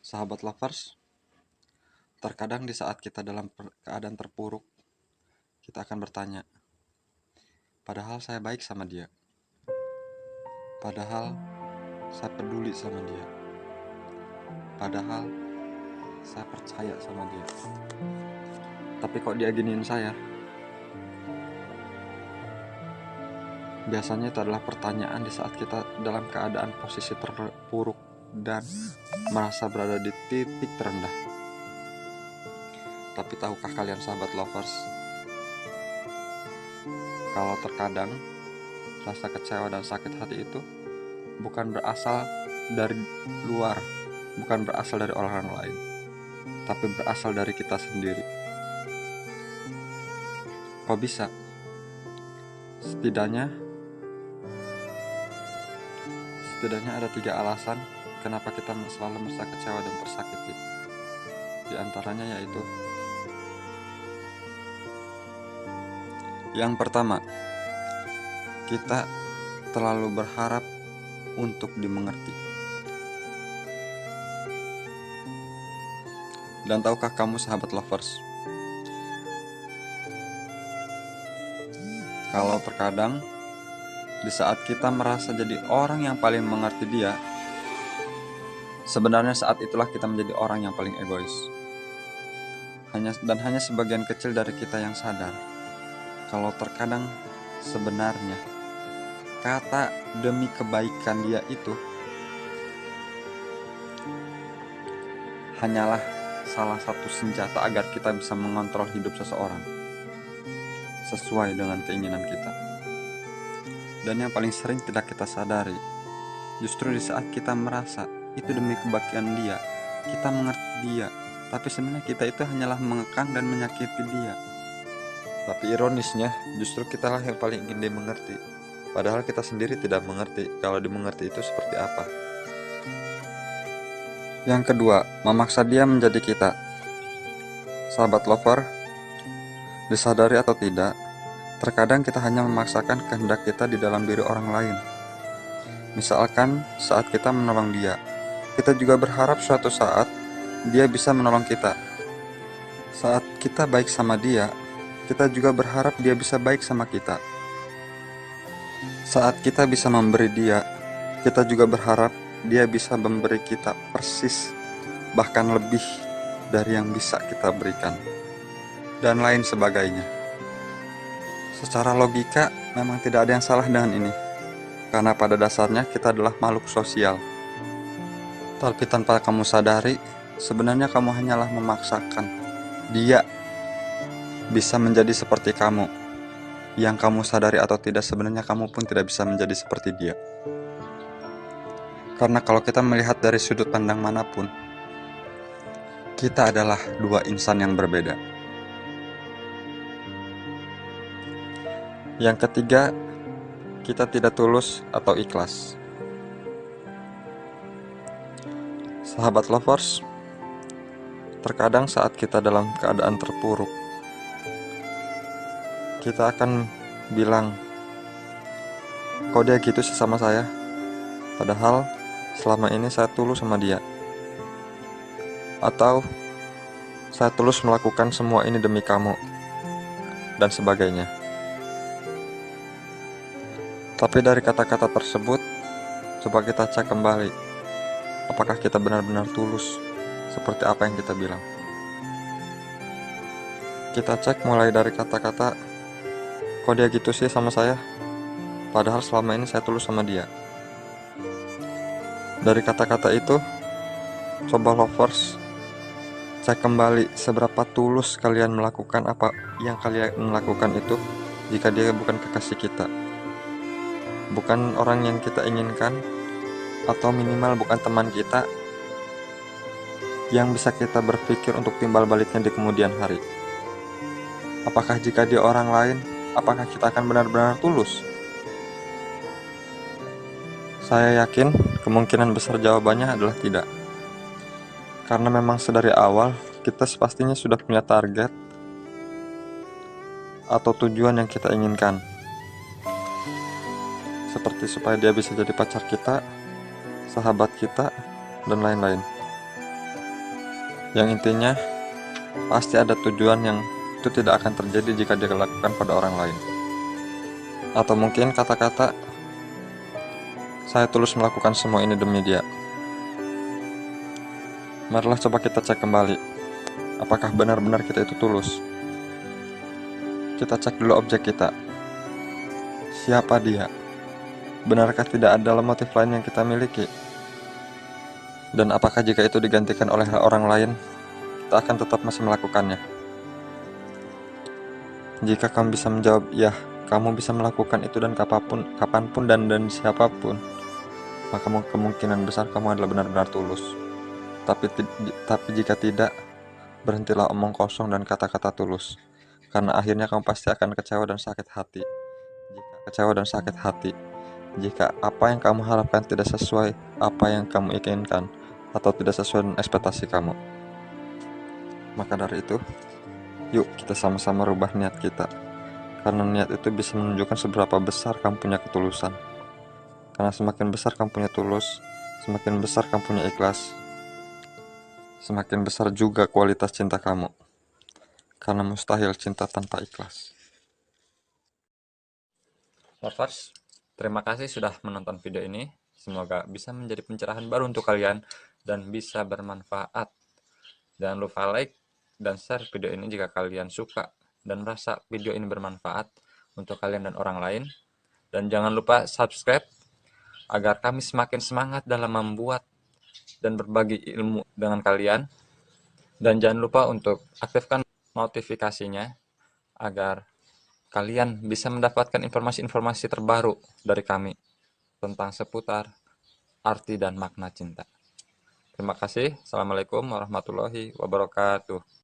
Sahabat lovers, terkadang di saat kita dalam keadaan terpuruk, kita akan bertanya, padahal saya baik sama dia. Padahal saya peduli sama dia. Padahal saya percaya sama dia. Tapi kok dia giniin saya? Biasanya itu adalah pertanyaan di saat kita dalam keadaan posisi terpuruk dan merasa berada di titik terendah. Tapi tahukah kalian sahabat lovers, kalau terkadang rasa kecewa dan sakit hati itu bukan berasal dari luar, bukan berasal dari orang lain, tapi berasal dari kita sendiri. Kok bisa? Setidaknya ada 3 alasan kenapa kita selalu merasa kecewa dan tersakiti. Di antaranya yaitu, yang pertama, kita terlalu berharap untuk dimengerti. Dan tahukah kamu sahabat lovers, kalau terkadang di saat kita merasa jadi orang yang paling mengerti dia, sebenarnya saat itulah kita menjadi orang yang paling egois. Hanya sebagian kecil dari kita yang sadar kalau terkadang sebenarnya kata demi kebaikan dia itu hanyalah salah satu senjata agar kita bisa mengontrol hidup seseorang sesuai dengan keinginan kita. Dan yang paling sering tidak kita sadari, justru di saat kita merasa itu demi kebaikan dia, kita mengerti dia, tapi sebenarnya kita itu hanyalah mengekang dan menyakiti dia. Tapi ironisnya, justru kitalah yang paling ingin dimengerti, padahal kita sendiri tidak mengerti kalau dimengerti itu seperti apa. Yang kedua, memaksa dia menjadi kita. Sahabat lover, disadari atau tidak, terkadang kita hanya memaksakan kehendak kita di dalam diri orang lain. Misalkan saat kita menolong dia, kita juga berharap suatu saat dia bisa menolong kita. Saat kita baik sama dia, kita juga berharap dia bisa baik sama kita. Saat kita bisa memberi dia, kita juga berharap dia bisa memberi kita persis, bahkan lebih dari yang bisa kita berikan, dan lain sebagainya. Secara logika, memang tidak ada yang salah dengan ini, karena pada dasarnya kita adalah makhluk sosial. Tapi tanpa kamu sadari, sebenarnya kamu hanyalah memaksakan dia bisa menjadi seperti kamu. Yang kamu sadari atau tidak, sebenarnya kamu pun tidak bisa menjadi seperti dia. Karena kalau kita melihat dari sudut pandang manapun, kita adalah 2 insan yang berbeda. Yang ketiga, kita tidak tulus atau ikhlas. Sahabat lovers, terkadang saat kita dalam keadaan terpuruk, kita akan bilang, kok dia gitu sih sama saya? Padahal selama ini saya tulus sama dia. Atau saya tulus melakukan semua ini demi kamu, dan sebagainya. Tapi dari kata-kata tersebut, coba kita cek kembali, apakah kita benar-benar tulus seperti apa yang kita bilang. Kita cek mulai dari kata-kata, kok dia gitu sih sama saya? Padahal selama ini saya tulus sama dia. Dari kata-kata itu, coba lovers, cek kembali seberapa tulus kalian melakukan apa yang kalian lakukan itu jika dia bukan kekasih kita, bukan orang yang kita inginkan, atau minimal bukan teman kita yang bisa kita berpikir untuk timbal baliknya di kemudian hari. Apakah jika dia orang lain, apakah kita akan benar-benar tulus? Saya yakin kemungkinan besar jawabannya adalah tidak. Karena memang sedari awal kita pastinya sudah punya target atau tujuan yang kita inginkan. seperti supaya dia bisa jadi pacar kita, sahabat kita, dan lain-lain. Yang intinya, pasti ada tujuan yang itu tidak akan terjadi jika dia lakukan pada orang lain. Atau mungkin kata-kata, saya tulus melakukan semua ini demi dia. Marilah coba kita cek kembali, apakah benar-benar kita itu tulus. Kita cek dulu objek kita. Siapa dia? Benarkah tidak ada motif lain yang kita miliki? Dan apakah jika itu digantikan oleh orang lain, kita akan tetap masih melakukannya? Jika kamu bisa menjawab, ya, kamu bisa melakukan itu dan kapanpun dan siapapun, maka kemungkinan besar kamu adalah benar-benar tulus. Tapi jika tidak, berhentilah omong kosong dan kata-kata tulus, karena akhirnya kamu pasti akan kecewa dan sakit hati. Jika apa yang kamu harapkan tidak sesuai apa yang kamu inginkan, atau tidak sesuai dengan ekspektasi kamu. Maka dari itu, yuk kita sama-sama rubah niat kita, karena niat itu bisa menunjukkan seberapa besar kamu punya ketulusan. Karena semakin besar kamu punya tulus, semakin besar kamu punya ikhlas, semakin besar juga kualitas cinta kamu. Karena mustahil cinta tanpa ikhlas. Lovers, terima kasih sudah menonton video ini. Semoga bisa menjadi pencerahan baru untuk kalian dan bisa bermanfaat. Jangan lupa like dan share video ini jika kalian suka dan merasa video ini bermanfaat untuk kalian dan orang lain. Dan jangan lupa subscribe agar kami semakin semangat dalam membuat dan berbagi ilmu dengan kalian. Dan jangan lupa untuk aktifkan notifikasinya agar kalian bisa mendapatkan informasi-informasi terbaru dari kami tentang seputar arti dan makna cinta. Terima kasih. Assalamualaikum warahmatullahi wabarakatuh.